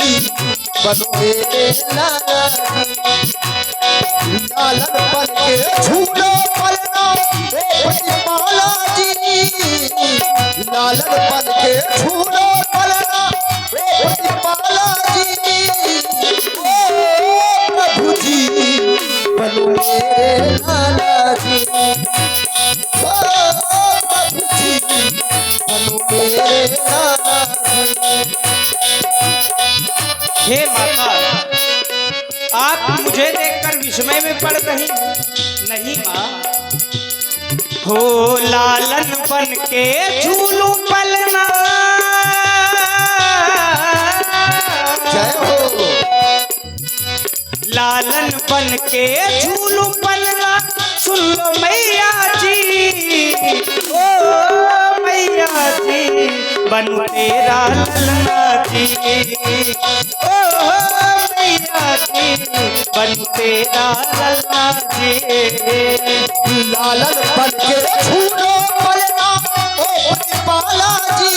बनो मेरे लाला जी। लालन बन के झूलो पलना ओ प्रतिपाला जी। लालन बन के झूलो पलना ओ प्रतिपाला जी। ओ प्रभु जी बनो मेरे लाला जी। ओ प्रभु जी बनो मेरे लाला जी। हे माता, आप मुझे देखकर विस्मय में पड़ रही? नहीं माँ, हो लालन बन के झूलू पलना। जय हो। लालन बन के झूलू पलना, सुन लो मैया जी। ओ मैया जी बनु तेरा ललना जी। ओ मैया जी बनु तेरा ललना जी। लालन बन के झूलो पलना ओ प्रतिपाला जी।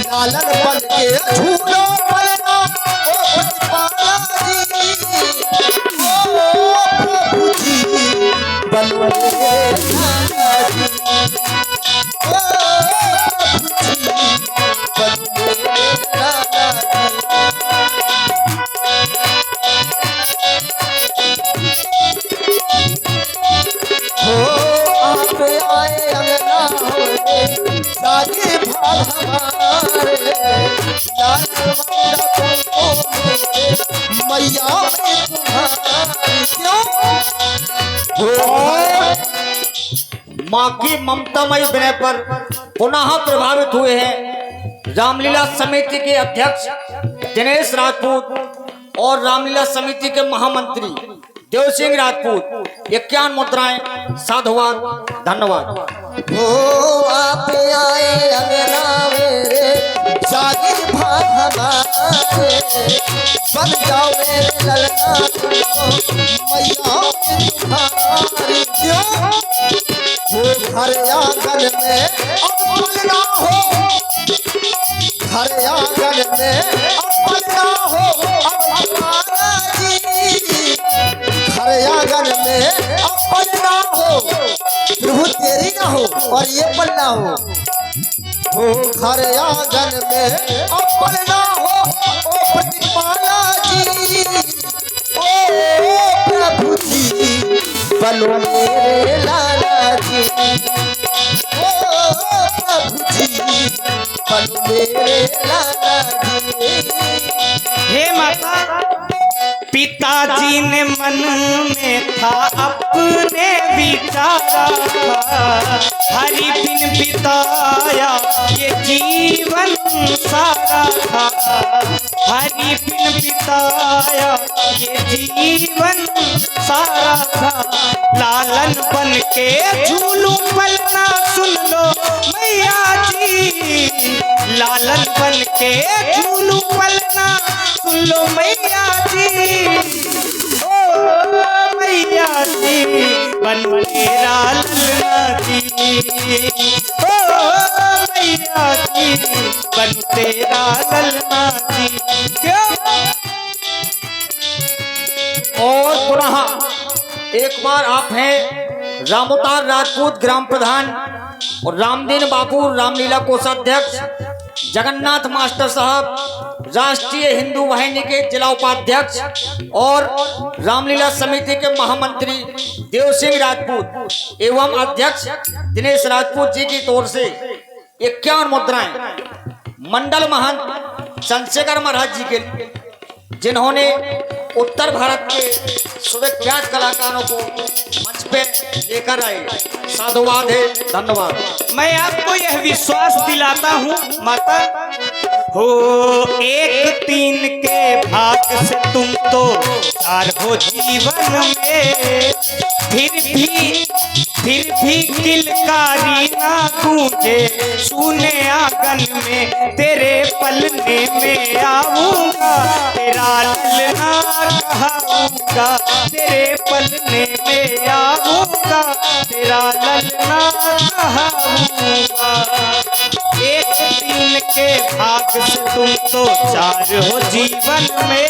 लालन बन के झूलो पलना ओ प्रतिपाला जी। ओ प्रभु जी बनो मेरे लाला जी। ओ प्रभु जी बनो मेरे लाला जी। हो आप आए अंगना होए साजे भाग हमारे। लाल वंदा को मैया में तुम्हारी क्यों हो। माँ की ममतामयी विनय पर पुनः प्रभावित हुए हैं रामलीला समिति के अध्यक्ष दिनेश राजपूत और रामलीला समिति के महामंत्री देव सिंह राजपूत। 51 मुद्राएं साधुवाद, धन्यवाद। हो आप आए अंगना मेरे जागे भाग हमारे। बन जाओ मेरे ललना तुमको मैया में तुम्हारी क्यों हो। घर आंगन में अब पलना हो। घर आंगन में अब पलना हो अब हमारा जी। घर आंगन में अब पलना हो प्रभु तेरी ना हो और ये पलना हो। हो घर आंगन में अब पलना हो ओ प्रतिपाला जी। ओ प्रभु जी बनो मेरे लाला जी। ओ प्रभु जी बनो मेरे लाला जी। हे माता, पिताजी ने मन में था अपने विचारा। हरि बिन बिताया ये जीवन सारा था। हरि बिन बिताया ये जीवन सारा था। लालन बन के झूलू पलना, सुन लो मैया जी। लालन बन के झूलू पलना, सुन लो मैया जी। ओ मैया जी बनु तेरा ललना जी। ओ मैया जी बनु तेरा ललना जी। क्यों? और पुनः एक बार आप हैं रामोतार राजपूत ग्राम प्रधान और रामदीन बापू रामलीला कोषाध्यक्ष, जगन्नाथ मास्टर साहब राष्ट्रीय हिंदू वाहिनी के जिला उपाध्यक्ष और रामलीला समिति के महामंत्री देव सिंह राजपूत एवं अध्यक्ष दिनेश राजपूत जी की ओर से 51 मुद्राएं मंडल महंत चंद्रशेखर महाराज जी के लिए, जिन्होंने उत्तर भारत के सुविख्यात कलाकारों को मंच पे लेकर आए। साधुवाद है, धन्यवाद। मैं आपको यह विश्वास दिलाता हूँ माता, हो एक तीन के भाग से तुम तो चार हो जीवन में। फिर भी किलकारी ना गूंजे सुने आंगन में। तेरे पलने में आऊंगा, तेरा ललना कहाऊंगा। तेरे पलने में आऊंगा, तेरा ललना कहाऊंगा। एक दिन के भाग से तुम तो चार हो जीवन में,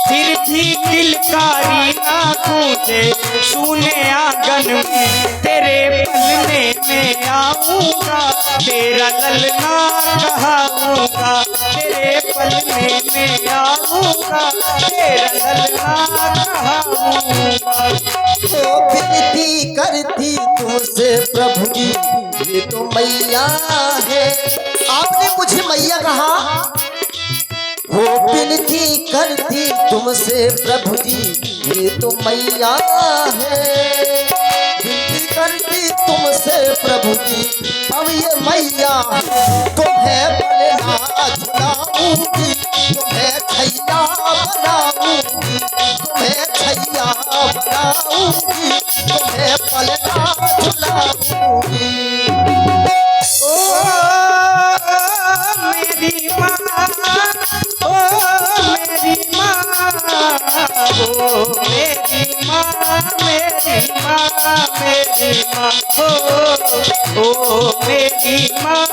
फिर भी किलकारी ना गूंजे सुने आंगन में, तेरे पलने में आऊंगा, तेरा ललना कहाऊंगा, तेरे पलने में आऊंगा, तेरा ललना कहाऊंगा। ओ विनती करती तुमसे प्रभु जी, ये तो मैया है। आपने मुझे मैया कहा। वो विनती करती तुमसे प्रभु जी, ये तो मैया है। विनती करती तुमसे प्रभु जी, अब ये मैया तुम्हें भला झुलाऊंगी, तुम्हें छैया बनाऊंगी, तुम्हें छैया बनाऊंगी, तुम्हें पलना झुलाऊंगी। ओ मेरी माँ, ओ मेरी माँ, ओ मेरी माँ, मेरी माँ, मेरी माँ, ओ मेरी माँ,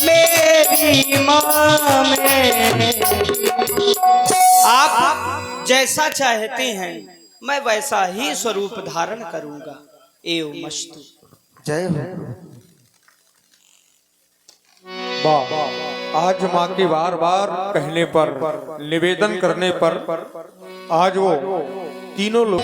मेरी माँ, मेरी। आप जैसा चाहते हैं मैं वैसा ही स्वरूप धारण करूंगा। एव मस्तु। जय हो। वाह, आज माँ के बार बार कहने पर, निवेदन करने पर आज वो तीनों लोग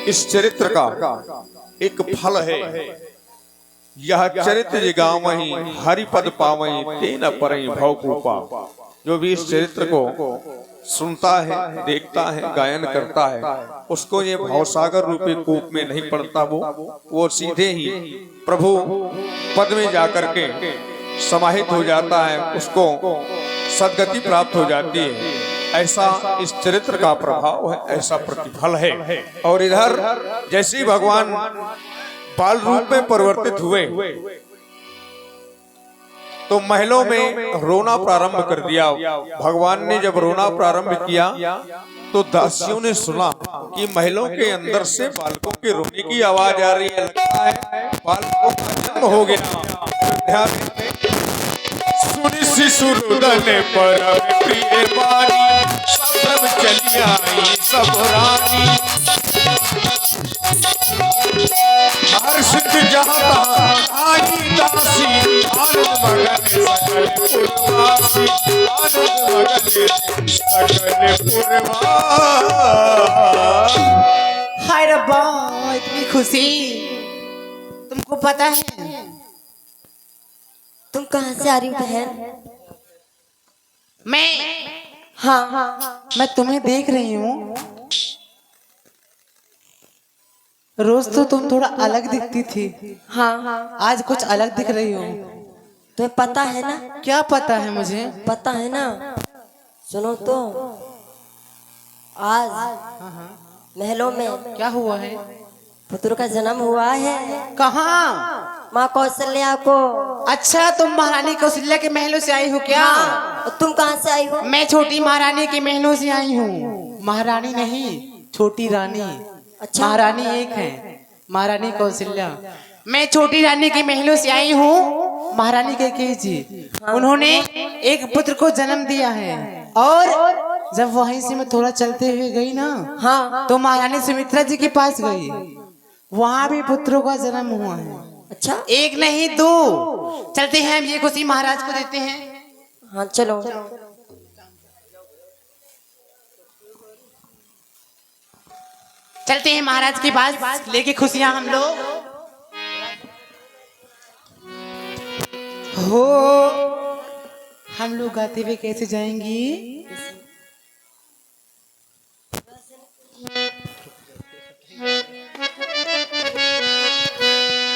इस चरित्र का एक फल है। यह चरित्र जिगावहि हरिपद पावहि तेन परहि भवकूपा। जो भी इस चरित्र को सुनता है, देखता है, गायन करता है, उसको ये भवसागर रूपी कूप में नहीं पड़ता, वो सीधे ही प्रभु पद में जाकर के समाहित हो जाता है, उसको सद्गति प्राप्त हो जाती है। ऐसा इस चरित्र का प्रभाव है, ऐसा प्रतिफल है। और इधर जैसे भगवान बाल रूप में परिवर्तित हुए तो महलों में रोना प्रारंभ कर दिया। भगवान ने जब रोना प्रारंभ किया तो दासियों ने सुना कि महलों के अंदर से बालकों के रोने की आवाज आ रही है। लगता है बालकों का जन्म हो गया। सुनी शिशुरुदन पर प्रिय बानी, सब चली आई सब रानी। हर्षित जहाँ तहाँ आई दासी, आनंद मगन सकल पुरवासी, आनंद मगन सकल पुरवासी। हाय रब्बा, इतनी खुशी। तुमको पता है तुम कहाँ से आ रही हो बहन? हाँ, मैं तुम्हें देख रही हूँ। रोज तो तुम थोड़ा अलग दिखती थी, हाँ, आज कुछ अलग दिख रही हो। तुम्हें पता है ना? क्या पता है मुझे? पता है ना? सुनो तो, आज महलों में क्या हुआ है? पुत्र का जन्म हुआ है। कहाँ? माँ कौशल्या को। अच्छा, तुम महारानी कौशल्या के महलों से आई हो क्या? और तुम कहाँ से आई हो? मैं छोटी महारानी के महलों से आई हूँ। महारानी नहीं, छोटी रानी। अच्छा। महारानी एक है, महारानी कौशल्या। मैं छोटी रानी के महलों से आई हूँ। महारानी कैकेयी जी, उन्होंने एक पुत्र को जन्म दिया है। और जब वहीं से मैं थोड़ा चलते हुए गई ना, हाँ, तो महारानी सुमित्रा जी के पास गई। वहाँ भी पुत्रों का जन्म हुआ है। अच्छा, एक नहीं दो। चलते हैं, हम ये खुशी महाराज को देते हैं। हाँ चलो। चलते हैं महाराज के पास, लेके खुशियां हम लोग। हो, हम लोग गाते हुए कैसे जाएंगी?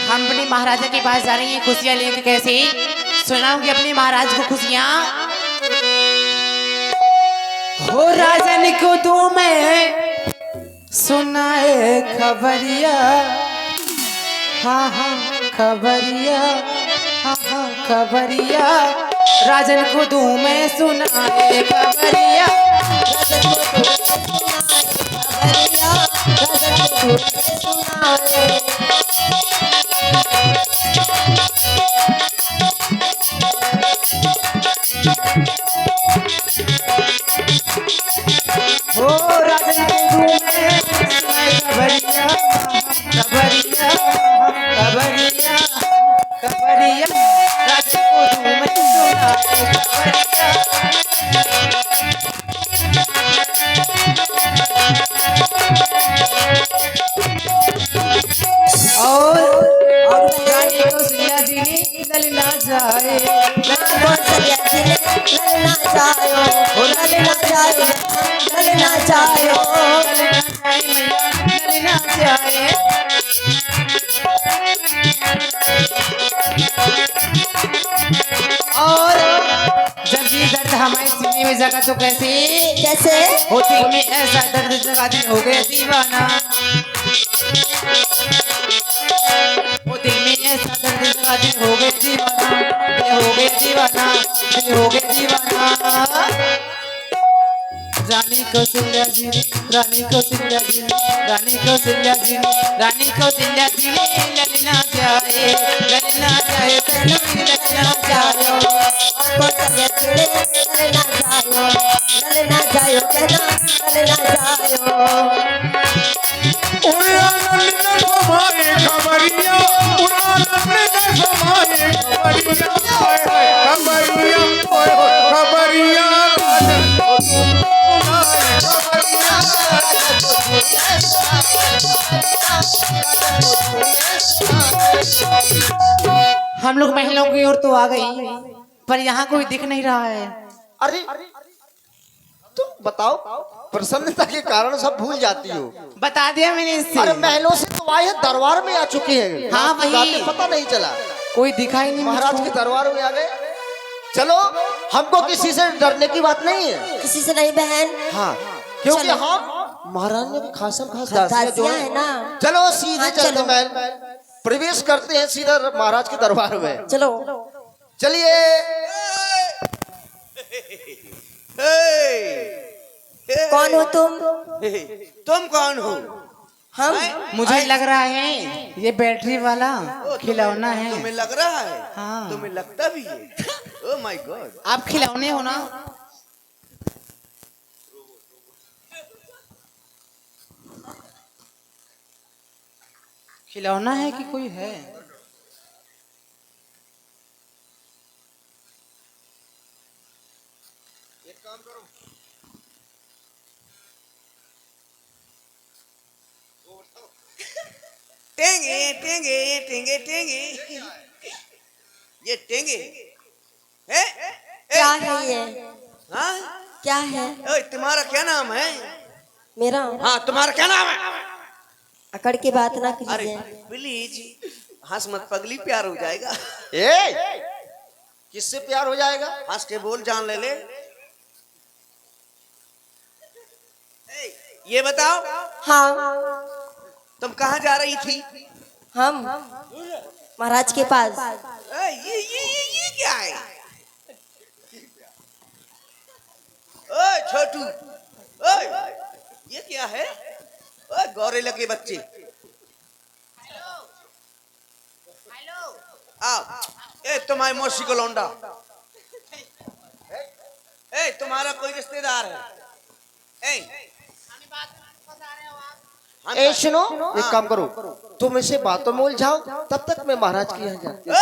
हम अपने महाराजा के पास जा रही हैं खुशियां लेके। कैसे सुनाऊंगी अपने महाराज को खुशियां? हो राजन को दो मैं सुनाए खबरिया, हाँ खबरिया, हाँ खबरिया। राजन को दूं मैं सुनाए खबरिया, गजल को तूने सुनाए खबरिया, गजल को तूने सुनाए। हो राजन के घूमे सुनाए खबरिया खबरिया खबरिया खबरिया, राजन को घूमे सुनाए खबरिया। और रानी को सिया दिली ललना जाए, कौशल्या जिले ललना जायो, ललना जायो, ललना जायो। ललना जाए। और जब ये दर्द हमारे सीने में जगा तो कैसे कैसे होती में ऐसा दर्द जगा दिल हो गया दीवाना, वो दिल में ऐसा दर्द जगा दिल हो गया दीवाना, दिल हो गया दीवाना, दिल हो गया दीवाना। रानी कौशल्या जी, रानी कौशल्या जी, रानी कौशल्या जी, रानी कौशल्या जी, ललना जाए, ललना जाए, ललना जाए। कौशल्या जिले ललना जायो, ललना जायो, कहना ललना जायो। उड़ान समाए खबरिया, उड़ान समाए खबरिया, खबरिया खबरिया, हम लोग महिलाओं की ओर तो आ गई, पर यहाँ कोई दिख नहीं रहा है। अरे तुम बताओ, प्रसन्नता के कारण सब भूल जाती हो। बता दिया मैंने अरे इससे, महलों से तो आए हैं, दरबार में आ चुके हैं। हाँ, रात वही। रात पता नहीं चला, कोई दिखाई नहीं महाराज मुझको। के दरबार में आ गए। चलो, हमको किसी से डरने की बात नहीं है। किसी से नहीं बहन, हाँ, क्योंकि चलो। हम महारानी की खासम खास दासियां जो दासियां हैं। है ना। चलो सीधे हाँ, चलते चलो। महल, प्रवेश करते हैं सीधा महाराज के दरबार में। चलो। चलिए। कौन हो तुम? तुम कौन हो? हम मुझे लग रहा है ये बैटरी वाला खिलौना है। तुम्हें लग रहा है? हाँ। तुम्हें लगता भी है? Oh my God. आप खिलौने हो ना? खिलौना है कि कोई है? टेंगे टेंगे टेंगे टेंगे, ये टेंगे है? क्या है ये? हाँ? क्या है? ओए, तुम्हारा क्या नाम है? मेरा हाँ, तुम्हारा क्या नाम है? अकड़ की बात ना अरे कीजिए। प्लीज हंस मत पगली, प्यार हो जाएगा। ए, किससे प्यार हो जाएगा? हंस के बोल, जान ले ले। ये बताओ, हाँ, तुम कहाँ जा रही थी? हम महाराज के पास। ये क्या है? ओए छोटू, ओए ये क्या है? ओए गौरे लगे बच्चे। आओ, ए तुम्हारी मौसी को लौंडा, ए तुम्हारा कोई रिश्तेदार है? ए सुनो, एक काम करो, तुम इसे बातों में उलझाओ, तब तक मैं महाराज के यहाँ जाती हूँ।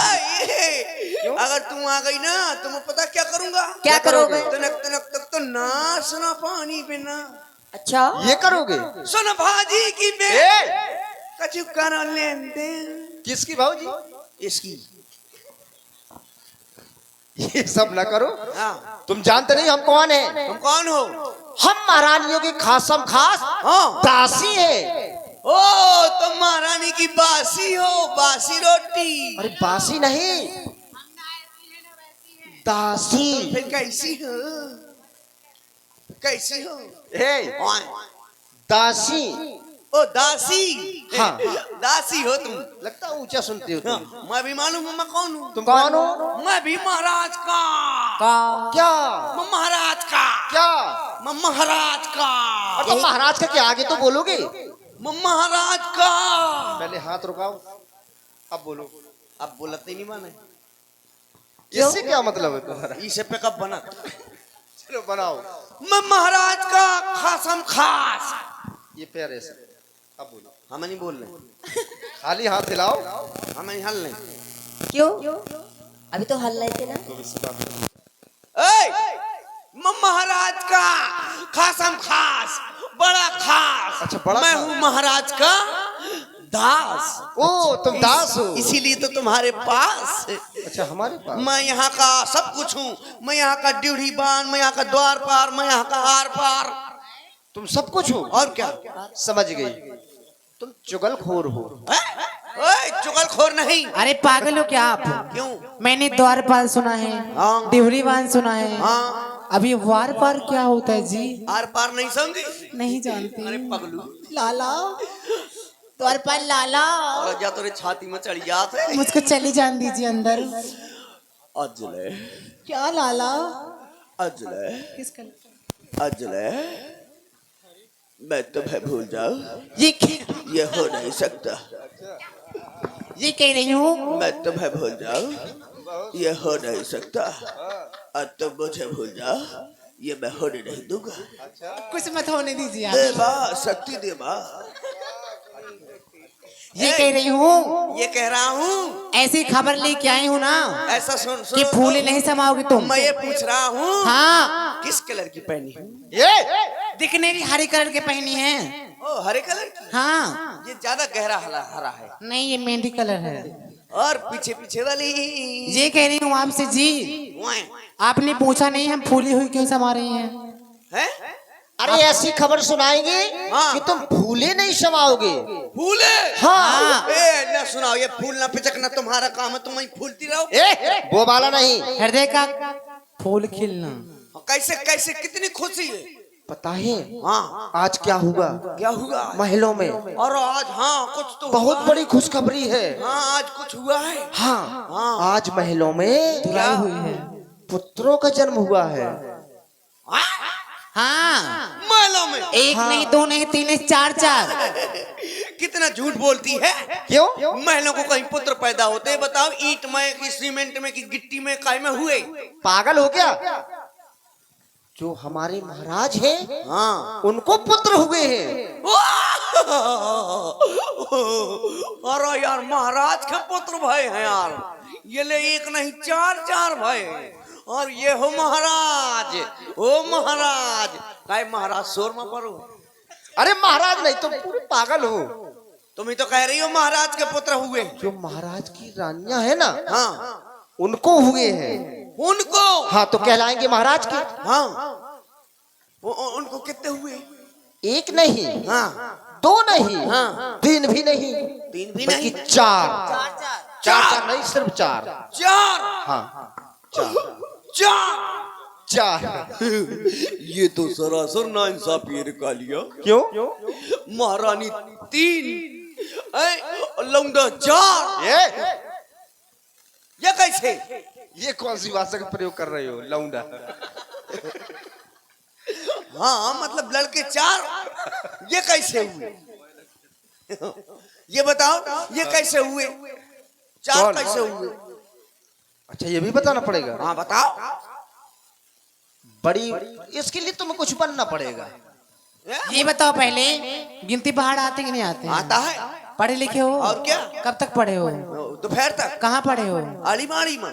अगर तुम आ गई ना, तुम्हें पता क्या करूंगा? क्या करोगे? तनक तनक तक तो नाचना पानी पे ना। अच्छा, ये करोगे? सुन भाजी की बे ए, कछु करो लेन देन। किसकी भाऊजी? इसकी। ये सब ना करो। हाँ, तुम जानते नहीं हम कौन है? तुम कौन हो? हम महारानियों की खासम खास हाँ। दासी है। ओ, तुम महारानी की बासी हो, बासी रोटी। अरे बासी नहीं, दासी। फिर कैसी हो? कैसी हो? ए, ओए, दासी। ओ दासी। हाँ। दासी हो तुम। लगता है ऊंचा सुनती हो तुम। मैं भी मालूम हूँ मैं कौन हूँ। तुम कौन हो? मैं भी महाराज का। क्या? मैं महाराज का। क्या? मैं महाराज का। और तुम महाराज का क्या आगे तो बोलोगे? मैं महाराज का। पहले हाथ रुकाओ, अब बोलो। अब बोलते ही नहीं माने। इससे क्या मतलब है तुम्हारा? इसे पे कब बना? चलो बनाओ। मैं महाराज का खासम खास। ये पैर ऐसे, अब बोलो। हम नहीं बोल रहे, खाली हाथ हिलाओ। हम नहीं हल नहीं। क्यों? अभी तो हल रहे थे ना। ए, मैं महाराज का खासम खास, बड़ा खास। अच्छा, बड़ा मैं खास। हूँ महाराज का दास। ओ तुम दास हो? इसीलिए तो तुम्हारे पास। अच्छा हमारे पास। मैं यहाँ का सब कुछ हूँ। मैं यहाँ का ड्यूढ़ी बान, मैं यहाँ का द्वार पार, मैं यहाँ का आर पार। तुम सब कुछ हो? और क्या? समझ गई, तुम चुगलखोर हो। ओए चुगलखोर नहीं। अरे पागल हो क्या आप? क्यों? मैंने द्वारपाल सुना है, हाँ। डिहरीवान सुना है। हाँ। अभी वार पार क्या होता है जी? आर पार नहीं समझी? नहीं जानती। अरे पगलू, लाला, द्वारपाल लाला, और जा तेरे छाती में चढ़ जात है। मुझको चली जान दीजिए अंदर। अजले, क्या लाला? अजले, किसका? अजले, मैं तुम्हें भूल जाऊं, ये ये हो नहीं सकता। ये कह रही हूँ। मैं तुम्हें भूल जाऊं, ये हो नहीं सकता। और तुम मुझे भूल जाओ, ये मैं होने नहीं दूंगा। कुछ मत होने दीजिए दे आप। माँ, शक्ति दे माँ। ये कह रही हूँ, ये कह रहा हूँ, ऐसी खबर लेके आई हूँ ना ऐसा सुन कि सुन। फूले नहीं समाओगे तुम। मैं ये पूछ रहा हूँ, हाँ, किस कलर की पहनी है? ये दिखने भी हरे कलर के पहनी है। ओ हरे कलर की। हाँ, ये ज्यादा गहरा हरा हरा है। नहीं ये मेहंदी कलर है। और पीछे पीछे वाली ये कह रही हूँ आपसे जी, आपने पूछा नहीं हम फूली हुई क्यों समा रही हैं? है? अरे ऐसी खबर सुनाएंगे हाँ। कि तुम फूले नहीं समाओगे। फूले? हाँ। ए ना सुनाओ, ये फूलना पिचकना तुम्हारा काम है, तुम वहीं फूलती रहो। वो वाला नहीं। हृदय का फूल खिलना। कैसे कैसे कितनी खुशी है। पता है हाँ, आज क्या हुआ? क्या हुआ? महलों में और आज हाँ कुछ तो बहुत हुआ। बड़ी खुशखबरी है। हाँ आज कुछ हुआ है। हाँ, हाँ। आज महलों में धुलाई हुई है। पुत्रों का जन्म हुआ है। हाँ, महलों में? एक नहीं, दो नहीं, तीन नहीं, चार चार। कितना झूठ बोलती है। क्यों? महलों को कहीं पुत्र पैदा होते हैं? बताओ, ईंट में कि सीमेंट में कि गिट्टी में काय में हुए? पागल हो क्या? जो हमारे महाराज हैं, हाँ। उनको पुत्र हुए हैं। अरे यार, महाराज के पुत्र भाई हैं यार। ये ले एक नहीं चार चार भाई हैं। और ये हो महाराज, ओ महाराज। काय महाराज शोर में पड़ो। अरे महाराज नहीं, तुम पूरे पागल हो। तुम ही तो कह रही हो महाराज के पुत्र हुए। जो महाराज की रानियां है ना, हाँ, उनको हुए हैं। उनको? हाँ, तो कहलाएंगे महाराज के। हाँ, उनको कितने हुए? एक नहीं, हाँ, दो नहीं, हाँ। तीन भी नहीं, तीन भी बल्कि नहीं, चार। चार नहीं, सिर्फ चार। चार। हाँ, चार चार। चार। ये तो सरासर नाइंसाफी है कालिया। क्यों? महारानी तीन, लौंडा चार। ये कैसे? ये कौन सी भाषा का प्रयोग कर रहे हो, लौंडा? हाँ मतलब लड़के चार। ये कैसे हुए? ये बताओ, ये कैसे हुए? चार कौन? कैसे हुए? अच्छा, ये भी बताना पड़ेगा। हाँ बताओ। बड़ी, इसके लिए तुम्हें कुछ बनना पड़ेगा। ये बताओ पहले, गिनती पहाड़ आते कि नहीं आते? आता है। पढ़े लिखे हो? और क्या? कब तक पढ़े हो? दोपहर तक। कहाँ पढ़े हो? आड़ी माड़ी में।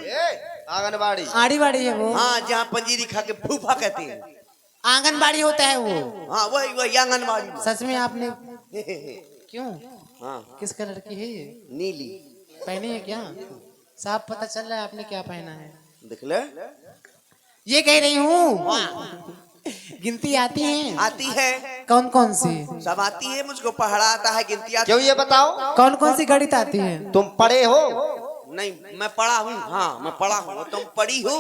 आंगनबाड़ी। आड़ी बाड़ी है वो? हाँ, जहाँ पंजीरी खा के फूफा कहते हैं। आंगनबाड़ी होता है वो? हाँ वही वही आंगनबाड़ी में। सच में आपने? क्यों? हाँ, किस कलर की है ये? नीली। पहनी है क्या? साफ पता चल रहा है आपने क्या पहना है। देख ले। ये कह रही हूँ, गिनती आती है? आती है। कौन कौन सी? सब आती है, मुझको पढ़ा आता है, गिनती आती क्यों, ये बताओ। कौन कौन सी गणित आती है? तुम पढ़े हो? नहीं, मैं पढ़ा हूँ। हाँ मैं पढ़ा हूँ, तुम पढ़ी हो?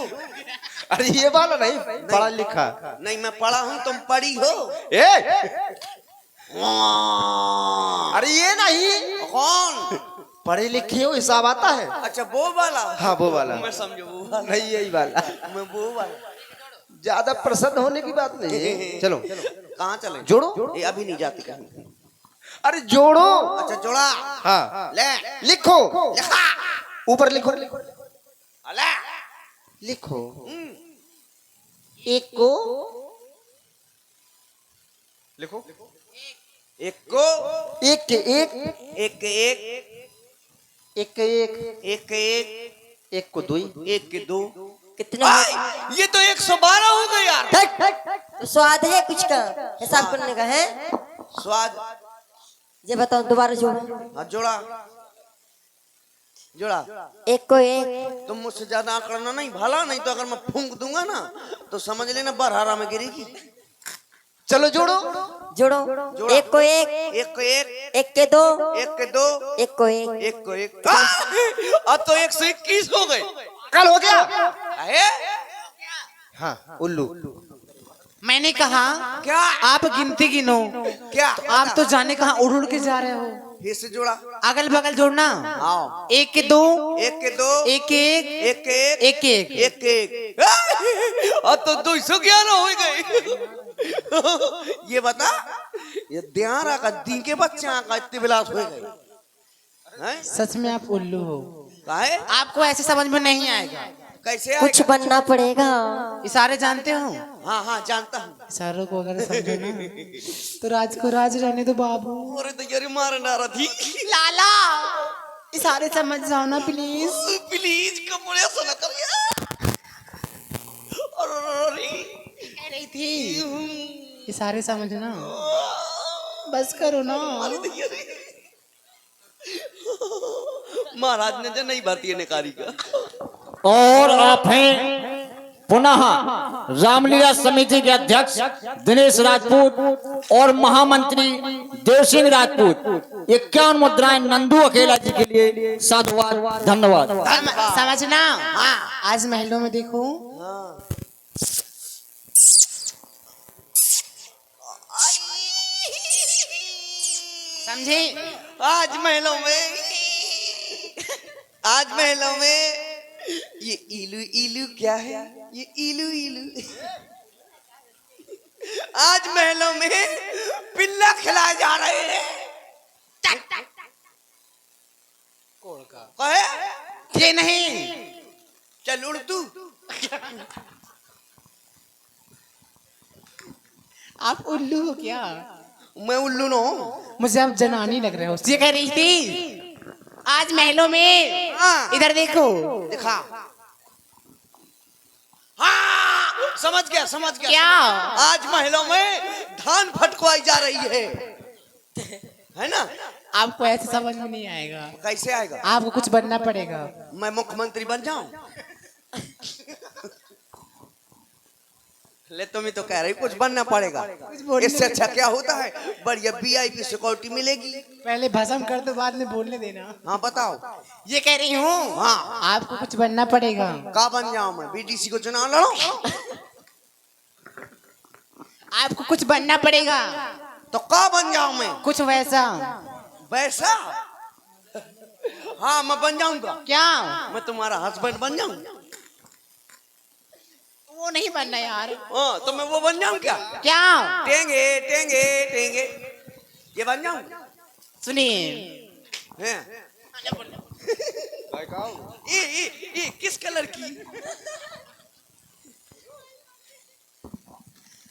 अरे ये वाला नहीं, पढ़ा लिखा। नहीं, मैं पढ़ा हूँ, तुम पढ़ी हो? अरे ये नहीं, कौन? पढ़े लिखे हो, हिसाब आता है। अच्छा वो वाला। हाँ वो वाला, मैं समझो वो वाला। नहीं यही वाला। मैं वो वाला। ज्यादा प्रसन्न होने की बात नहीं है। चलो कहाँ चले? जोड़ो। ये अभी नहीं जाती कहीं। अरे जोड़ो। अच्छा जोड़ा। हाँ ले लिखो, लिखा। ऊपर लिखो, ले लिखो। एक को लिखो, एक को एक के एक, एक के एक, एक के एक, एक के एक, एक को दुई, एक के दो। कितना आई, ये तो 112 हो गए यार। तो स्वाद है कुछ का हिसाब करने का है? स्वाद। ये बताओ दोबारा जोड़ो। हाँ जोड़ा जोड़ा। एक को एक, तुम मुझसे ज्यादा आंकड़ना नहीं भाला, नहीं तो अगर मैं फूंक दूंगा ना तो समझ लेना बरहारा में गिरेगी। चलो जोड़ो। जोड़ो। जोड़ा। एक को एक, एक को एक, एक के दो, एक के दो, एक को एक। एक को एक। अब तो 121 हो गए। कल हो गया। अहे? हाँ उल्लू। मैंने कहा क्या? आप गिनती गिनो। क्या? आप तो जाने कहाँ उड़ उड़ के जा रहे हो। फिर से जोड़ा। अगल बगल जोड़ना। आओ। एक के दो, एक के दो, एक के एक, एक के एक, एक के एक। एक के एक। अब तो 211 हो गए। ये बता, ये द्यारा का दी के बच्चे का इतने बिलास हो गए हैं? सच में आप उल्लू हो। काहे? आपको ऐसे समझ में नहीं आएगा। कैसे कुछ आएगा? बनना पड़ेगा। इशारे जानते हो? हाँ हाँ जानता हूँ। इशारों को अगर समझो ना तो राज को राज रहने दो बाबू। अरे तो यार मारना रहा थी। लाला इशारे समझ जाओ ना प्लीज। प्लीज कमरे से न करिए। अरे कह रही थी इशारे समझना, बस करो ना। महाराज ने जो नहीं भरती है निकारी का। और आप हैं पुनः रामलीला समिति के अध्यक्ष दिनेश राजपूत और महामंत्री देव सिंह राजपूत। 51 मुद्राएं नंदू अकेला जी के लिए साधुवाद, धन्यवाद। समझना। आज महलों में देखो समझे। आज महलों में, आज महलों में ये इलू इलू क्या है? ये इलू इलू। आज महलों में पिल्ला खिलाए जा रहे हैं। कहे ये नहीं, चल उड़ तू। आप उल्लू हो क्या? मैं उल्लू न हूँ। मुझे आप जनानी लग रहे हो। ये कह रही थी आज महलों में, हाँ। इधर देखो। दिखा। हाँ समझ गया समझ गया। क्या? आज महलों में धान फटकवाई जा रही है ना? आपको ऐसे समझ में नहीं आएगा। कैसे आएगा? आपको कुछ बनना पड़ेगा। मैं मुख्यमंत्री बन जाऊं? ले तुम्हें तो कह रही कुछ बनना पड़ेगा। इससे अच्छा क्या होता है? बढ़िया VIP सिक्योरिटी मिलेगी। पहले भस्म कर दो, बाद में बोलने देना। हाँ बताओ। ये कह रही हूँ हाँ आपको कुछ बनना पड़ेगा। का बन जाऊं मैं? BDC को चुनाव लड़ो? आपको कुछ बनना पड़ेगा। तो का बन जाऊं मैं? कुछ वैसा। वैसा? हाँ मैं बन जाऊंगा। क्या? मैं तुम्हारा हस्बैंड बन जाऊं? वो नहीं बनना यार। हाँ तो मैं वो बन जाऊं क्या? क्या? टेंगे टेंगे टेंगे ये बन जाऊं? सुनिए, हैं? ये किस कलर की?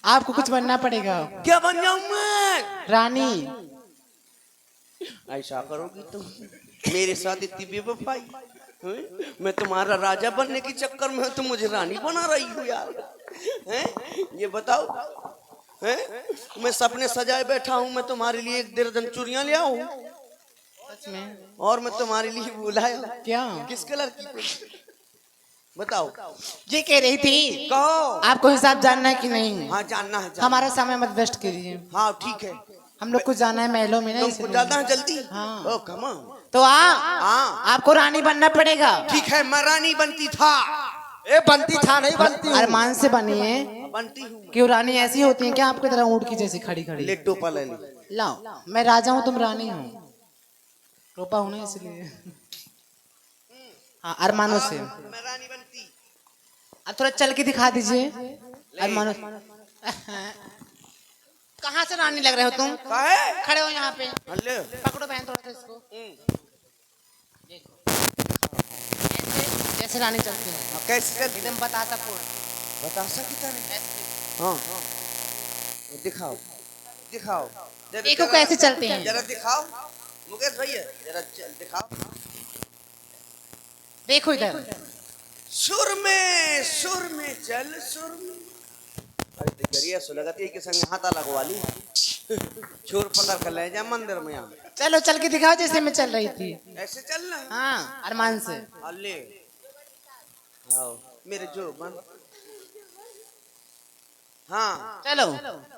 आपको कुछ बनना पड़ेगा। क्या बन जाऊं मैं? रानी। ऐसा करोगी तुम मेरे साथ इतनी बेवफाई? मैं तुम्हारा राजा बनने के चक्कर में तुम मुझे रानी बना रही हो यार। हैं? ये बताओ। हैं? मैं सपने सजाए बैठा हूँ, मैं तुम्हारे लिए एक दर्जन चूड़ियां ले आऊं सच में? और मैं तुम्हारे लिए बुलाया। क्या? किस कलर की? बताओ। ये कह रही थी कहो। आपको हिसाब जानना है कि नहीं? हाँ जानना है हमारा समय मत वेस्ट कीजिए। हाँ ठीक है। हम लोग को जाना है महलों में ना, तुमको इसलिए। ज्यादा है जल्दी? हाँ। ओ कम ऑन। तो हाँ आपको रानी बनना पड़ेगा। ठीक है। मैं रानी बनती था। ए बनती था नहीं बनती हूँ। अरमान से बनिए। बनती हूँ। क्यों रानी ऐसी होती है क्या आपकी तरह ऊँट की जैसी खड़ी खड़ी? ले टोपा ले ली। लाओ, मैं राजा हूँ तुम रानी हो, रूपा हूँ ना इसलिए। हाँ अरमानों से। मैं रानी बनती। अब थोड़ा चल के दिखा दीजिए अरमानों। कहाँ से रानी लग रहे हो तुम? काहे? खड़े हो यहाँ पे, अल्ले पकड़ो बहन थोड़ा सा इसको। जैसे रानी चलती है कैसे चलती? एकदम बतासा फोड़। बतासा की तरह। हाँ दिखाओ दिखाओ। देखो कैसे चलते हैं। जरा दिखाओ मुकेश भैया, जरा दिखाओ। देखो इधर, सुर में चल सुर में। अरे गरिया सो लगती है कि संग हाथा लगवा ली। छोर पकड़ कर ले जा मंदिर में। यहाँ चलो चल के दिखाओ जैसे मैं चल रही थी। ऐसे चलना है। हाँ अरमान से। अल्ले आओ मेरे जो बन। हाँ चलो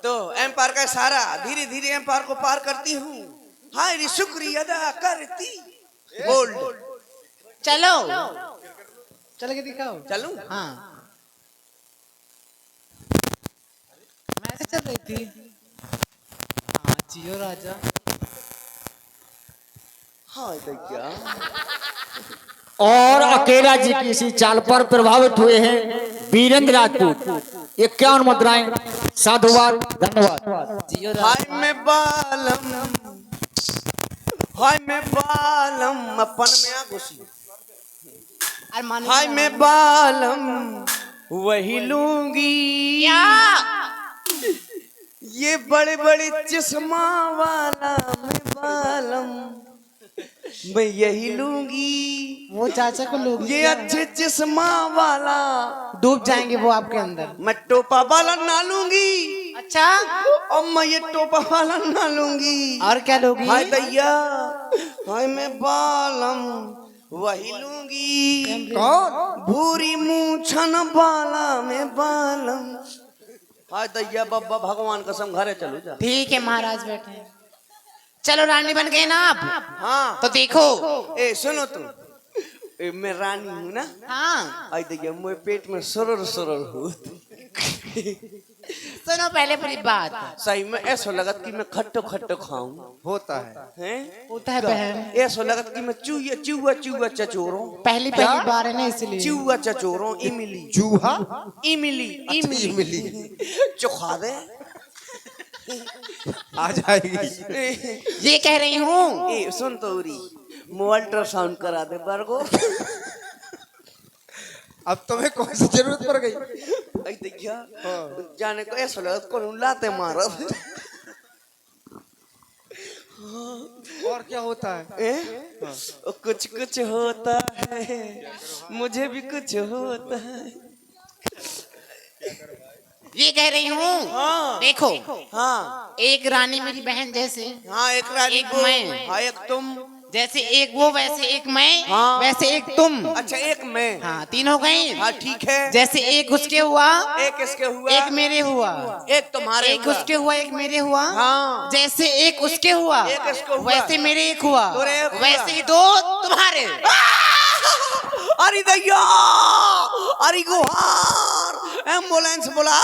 तो एम्पायर का इशारा, धीरे धीरे एम्पायर को पार करती हूँ। हाय रे शुक्रिया अदा करती। बोल्ड चलो चल के दिखाओ। चलूं? हाँ मैं ऐसे चल रही थी। हाँ जियो राजा। हाँ तो क्या और अकेला जी की इसी चाल पर प्रभावित हुए हैं वीरेंद्र राजपूत। 51 मुद्राएं साधुवाद, धन्यवाद। जियो हाय मैं बालम, हाय मैं बालम अपन में आ घुसी। अरमान। हाय मैं बालम वही लूंगी। ये बड़े बड़े चश्मा वाला मैं बालम मैं यही लूंगी। वो चाचा को लोग ये अच्छे चश्मा वाला डूब जाएंगे वो आपके अंदर। मैं टोपा वाला ना लूंगी। अच्छा और मैं ये टोपा वाला ना लूंगी। और क्या लोगी? हाय दैया हाय मैं बालम वही लूंगी। कौन? भूरी मूछन वाला मैं बालम। हाय दैया बब्बा भगवान कसम घरे चलो जा। ठीक है महाराज बैठे हैं। चलो रानी बन गए ना आप। हाँ तो देखो। ए सुनो तुम, ए मैं रानी हूँ ना। हाँ आई देखिए मेरे पेट में सरर सरर हो। सुनो पहले पूरी बात। सही में ऐसा लगत कि मैं खट्टो खट्टो खाऊं। होता है। हैं? होता है बहन, ऐसा लगत कि मैं चूया चूआ चूआ चचोरों। पहली बार है ना इसलिए। चूआ चचोरों इमली चूहा? इमली इमली। इमली चुखा दे। आ जाएगी। ये कह रही हूँ। ए सुन तो उरी, अल्ट्रासाउंड करा दे बरगो। अब तुम्हें कौन सी जरूरत पड़ गई? आई देखिया जाने को ऐसा लगत कौन लाते मारा। और क्या होता है? कुछ कुछ होता है, मुझे भी कुछ होता है। ये कह रही हूँ। हाँ देखो हाँ एक रानी मेरी बहन जैसे, हाँ एक रानी एक को, मैं। हाँ एक तुम। जैसे एक वो वैसे एक मैं, हाँ। वैसे एक तुम। अच्छा एक मैं। हाँ 3 हो गई। हाँ ठीक है। जैसे एक उसके हुआ, एक इसके हुआ, एक मेरे हुआ, एक तुम्हारे एक हुआ। उसके हुआ एक मेरे हुआ। हाँ जैसे एक उसके हुआ, एक इसको हुआ। वैसे मेरे एक हुआ, तोरे एक हुआ। वैसे ही 2 तुम्हारे। अरे दैया, अरे गुहार, एम्बुलेंस बुला।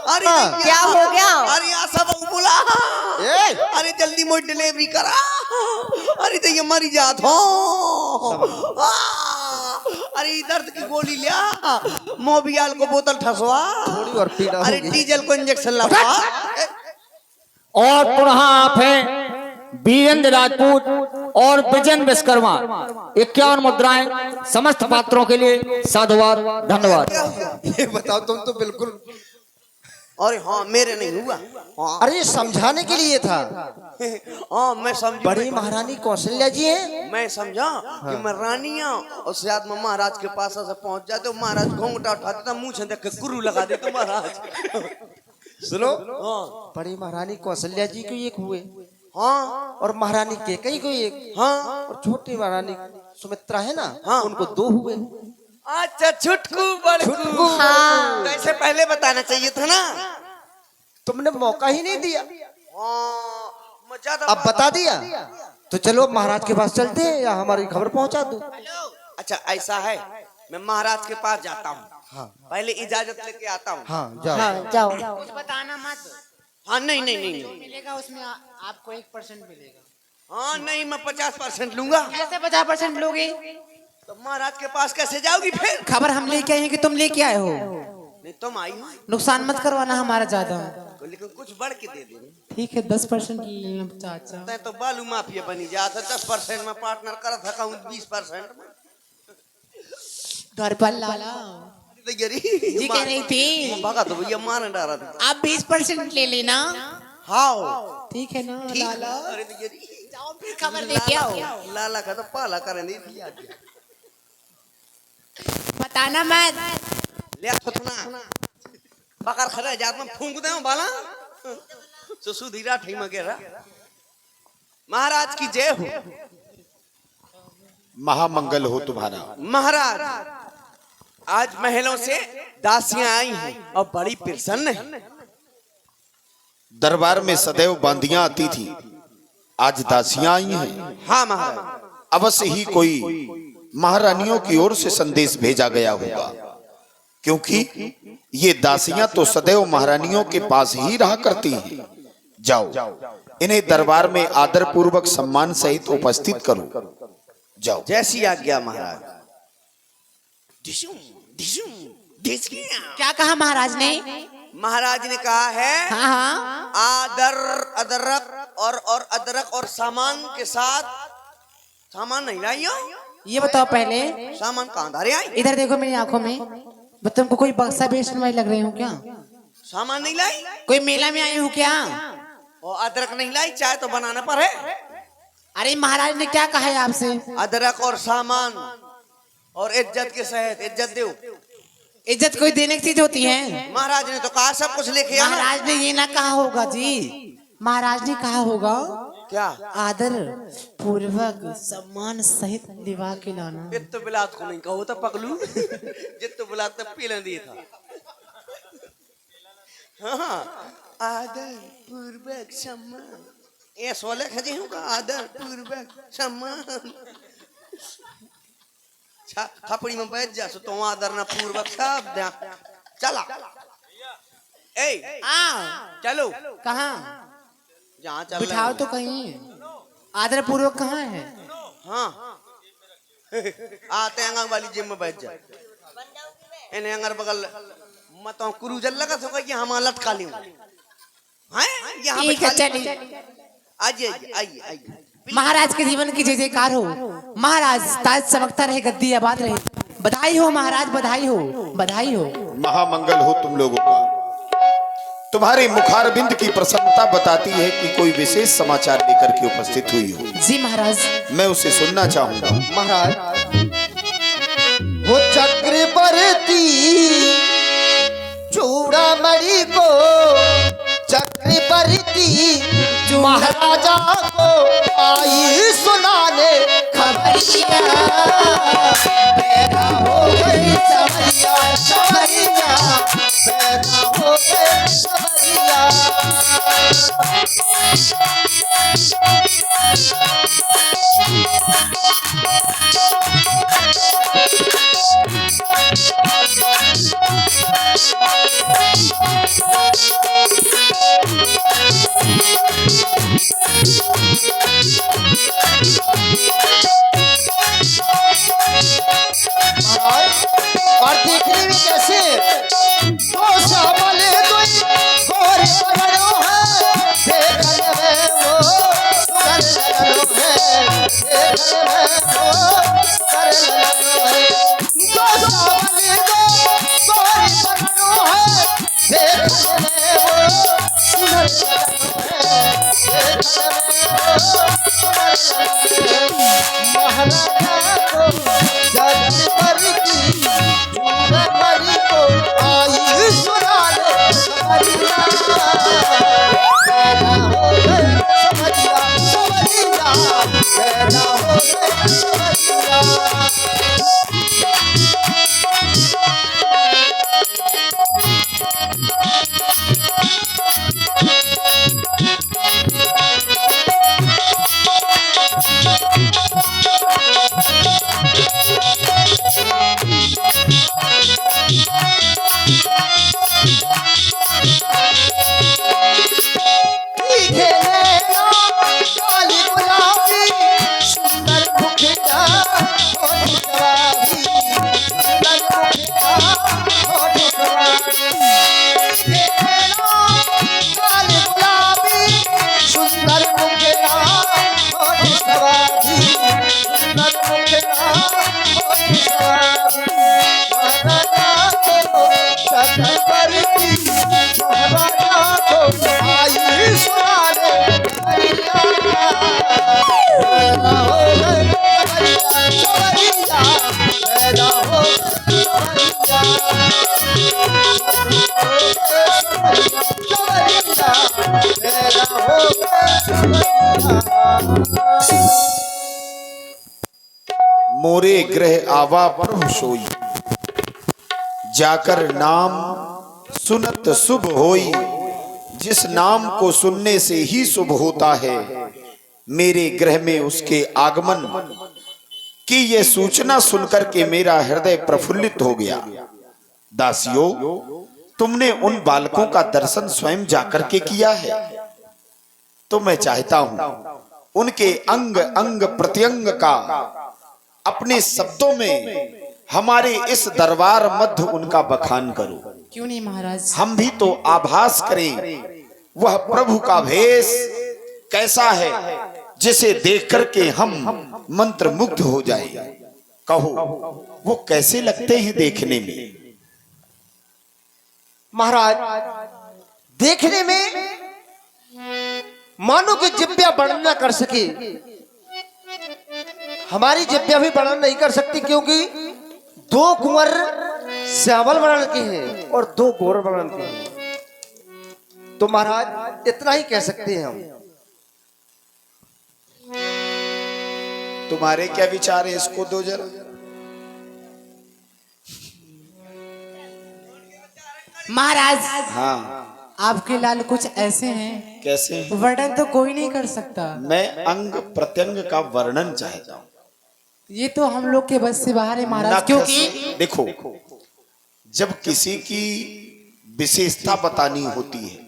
अरे दैया, क्या हो गया? अरे आ सब बुला। ए! अरे जल्दी मोई डिलीवरी करा। अरे दैया मरी जात हो। अरे दर्द की गोली लिया, मोबियाल को बोतल ठसवा। थोड़ी और पीड़ा अरे होगी। डीजल को इंजेक्शन लगा। और पुनः आप हैं वीरेंद्र राजपूत और विजेंद्र विश्वकर्मा। 51 मुद्राएं समस्त पात्रों के लिए साधुवाद, धन्यवाद। ये बताओ तुम तो बिल्कुल। अरे हाँ मेरे नहीं हुआ। हाँ अरे ये समझाने के लिए था। हाँ मैं समझ बड़ी महारानी कौशल्या जी हैं। मैं समझा कि मैं रानिया और शायद मैं महाराज के पास ऐसे पहुंच जाते, महाराज घूंघटा उठाते मुंह से देख के गुरु लगा देते महाराज। सुनो, हाँ बड़ी महारानी कौशल्या जी को एक हुए, हाँ और महारानी केकई को एक, हाँ। और छोटी महारानी सुमित्रा है ना, हाँ। उनको 2 हुए। अच्छा छुटकू बड़कू। हाँ। तो ऐसे पहले बताना चाहिए था ना। तुमने मौका ही नहीं दिया। हाँ मैं ज्यादा अब बता दिया तो चलो महाराज के पास चलते हैं, या हमारी खबर पहुंचा दो। अच्छा ऐसा है, मैं महाराज के पास जाता हूँ। हाँ पहले इजाजत लेके आता हूँ। हाँ जाओ। हाँ जाओ। कुछ बताना मत। हाँ नहीं नहीं नहीं नहीं। मिलेगा उसमें आपको 1% मिलेगा। हाँ नहीं, मैं 50% लूंगा। कैसे 50% लोगे? तो महाराज के पास कैसे जाओगी फिर? खबर हम लेके आए हैं कि तुम लेके आए हो। नहीं तुम आई हो, नुकसान मत करवाना हमारा ज्यादा। लेकिन कुछ बढ़ के दे दे। ठीक है 10% ले लेना चाचा। तै तो बालू माफिया बनी जाता, 10% में पार्टनर कर था 20% में। घर पर लाला जी कह रही थी भागा तो भैया मारने डाला था। आप 20% ले लेना। हाँ ठीक है ना ठीक। लाला? अरे दिगरी, जाओ फिर खबर लेके आओ। लाला का तो पाला करेंगे दिया। बताना मत। ले आ सुना बकर खड़ा जात में फूंक दे बाला तो सुधीरा ठीक में गेरा। महाराज की जय हो। महामंगल हो तुम्हारा। महाराज आज महलों से दासियां आई हैं और बड़ी प्रसन्न हैं। दरबार में सदैव बांदियां आती थी, आज दासियां आई हैं। हाँ महाराज, अवश्य ही कोई महारानियों की ओर से संदेश भेजा गया होगा, क्योंकि ये दासियां तो सदैव महारानियों के पास ही रहा करती हैं। जाओ इन्हें दरबार में आदर पूर्वक सम्मान सहित उपस्थित करो। जाओ। जैसी आज्ञा महाराज। डिशुम, डिशुम, डिशकियां। क्या कहा महाराज ने? महाराज ने कहा है हाँ हाँ अदरक और सामान के साथ। सामान नहीं लाई हो? ये बताओ पहले। सामान कहाँ धारे आई? इधर देखो मेरी आंखों में। तुमको कोई बक्सा बेचने वाली लग रही हूँ क्या? सामान नहीं लाई? कोई मेला में आई हूँ क्या? और अदरक नहीं लाई? चाय तो बनाना पर है। अरे महाराज ने क्या कहा है आपसे? अदरक और सामान और इज्जत के सहित इज्जत दो। इज्जत कोई देने की चीज होती है? महाराज ने तो कहा सब कुछ लेके आना। महाराज ने ये ना कहा होगा जी। महाराज ने कहा होगा क्या? आदर पूर्वक सम्मान सहित निभा के लाना। जित बिलात को नहीं कहो तो पगलू जित बिलात तब पी लेंदी था। हाँ, आदर पूर्वक सम्मान ये सोले खजे हूँ का आदर पूर्वक सम्मान। खपड़ी में बैठ जा सो तो आदर ना पूर्वक सब दे। चला ए चलो। कहाँ? जहाँ चल बिठाओ तो कहीं। आदर पूर्वक कहाँ है? हाँ आते अंगन वाली जिम में बैठ जा। इन्हें अंगर बगल मत क्रूजर लगा सो कि हम लटका लियो हैं यहाँ ठीक है चलिए। आइए आइए आइए। महाराज के जीवन की जय जयकार हो। महाराज ताज चमकता रहे, गद्दी आबाद रहे। बधाई हो महाराज, बधाई हो, बधाई हो। महामंगल हो तुम लोगों का। तुम्हारे मुखारबिंद की प्रसन्नता बताती है कि कोई विशेष समाचार लेकर के उपस्थित हुई हो। जी महाराज। मैं उसे सुनना चाहूंगा। महाराज वो चक्रवर्ती चूड़ामणि को चक्रवर्ती महाराजा को आई सुनाने खबरिया। पैदा हो गई सवरिया सवरिया, पैदा हो गई सवरिया। और देखने में कैसे दो सामने कोई और पकड़ो है, देखने में वो कर लगनो है, देखने में वो कर लगनो है। दो सामने दो और पकड़ो है, देखने में वो सुंदर लगनो है, देखने में वो सुंदर लगनो है। महाराजा को जग पर की चूड़ामणि को आई सुनाने सवरिया। पैदा हो गए सवरिया सवरिया, पैदा हो गए सवरिया। मोरे गृह आवा प्रभु सोई, जाकर नाम सुनत शुभ होई। जिस नाम को सुनने से ही शुभ होता है, मेरे गृह में उसके आगमन की यह सूचना सुनकर के मेरा हृदय प्रफुल्लित हो गया। दासियों, तुमने उन बालकों का दर्शन स्वयं जाकर के किया है, तो मैं चाहता हूं उनके अंग अंग प्रत्यंग का अपने शब्दों में हमारे इस दरबार मध्य उनका बखान करो। क्यों नहीं महाराज? हम भी तो आभास करें वह प्रभु का भेष कैसा है, जिसे देख करके हम मंत्र मुग्ध हो जाए। कहो, वो कैसे लगते हैं देखने में? महाराज, देखने में मानो कि जिब्या वर्णन न कर सके। हमारी जिब्या भी वर्णन नहीं कर सकती, क्योंकि दो कुंवर श्यामल वर्ण के हैं और दो गोर वर्ण के हैं। तो महाराज इतना ही कह सकते हैं हम। तुम्हारे क्या विचार है? इसको दो जरा। महाराज, हाँ, आपके लाल कुछ ऐसे हैं, कैसे? वर्णन तो कोई नहीं कर सकता। मैं अंग प्रत्यंग का वर्णन चाहता हूँ। ये तो हम लोग के बस से बाहर है महाराज, नख क्योंकि से- देखो, जब किसी की विशेषता बतानी होती है,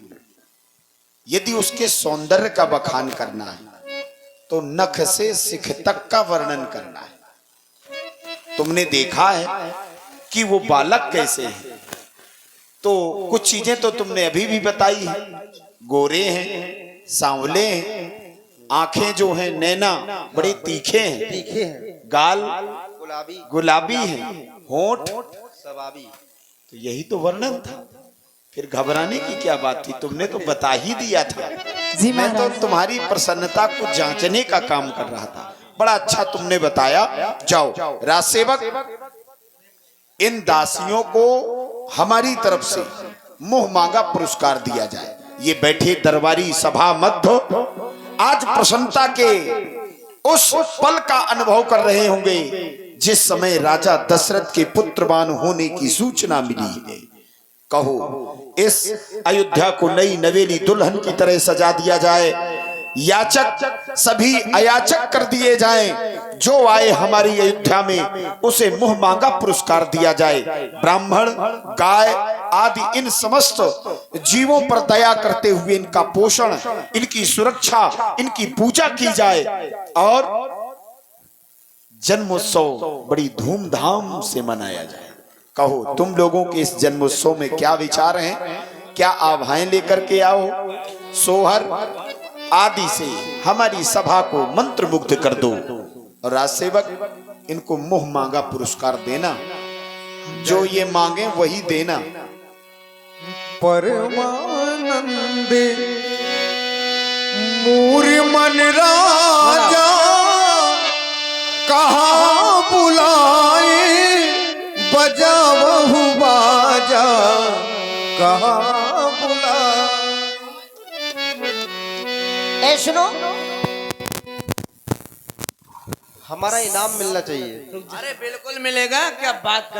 यदि उसके सौंदर्य का बखान करना है, तो नख से शिख तक का वर्णन करना है। तुमने देखा है कि वो बालक कैसे है, तो कुछ चीजें तो तुमने अभी भी बताई है। गोरे हैं, सांवले हैं, आंखें जो हैं नैना बड़े तीखे हैं, तीखे हैं, गाल गुलाबी गुलाबी हैं, होंठ, सवाबी। तो यही तो वर्णन था। फिर घबराने की क्या बात थी? तुमने तो बता ही दिया था। जी मैं तो महाराज। तुम्हारी प्रसन्नता को जांचने का काम कर रहा था। बड़ा अच्छा तुमने बताया। जाओ राजसेवक, इन दासियों को हमारी तरफ से मुंह मांगा पुरस्कार दिया जाए। ये बैठे दरबारी सभा मध्य आज प्रसन्नता के उस पल का अनुभव कर रहे होंगे जिस समय राजा दशरथ के पुत्रवान होने की सूचना मिली है। कहो, इस अयोध्या को नई नवेली दुल्हन की तरह सजा दिया जाए, याचक सभी अयाचक कर दिए जाएं, जो आए हमारी अयोध्या में उसे मुंह मांगा पुरस्कार दिया जाए। ब्राह्मण, गाय आदि इन समस्त जीवों पर दया करते हुए इनका पोषण, इनकी सुरक्षा, इनकी पूजा की जाए और जन्मोत्सव बड़ी धूमधाम से मनाया जाए। कहो, तुम लोगों के इस जन्मोत्सव में क्या विचार हैं? क्या आभाएं लेकर के आओ? सोहर आदि से हमारी सभा को मंत्र मुग्ध कर दो। और राजसेवक, इनको मुंह मांगा पुरस्कार देना, जो ये मांगे वही देना। परमानंद मूर्य मन राजा कहाँ बुलाए, बजा बहु बाजा कहाँ बुलाए। ए सुनो, हमारा इनाम मिलना चाहिए। अरे बिल्कुल मिलेगा, क्या बात कर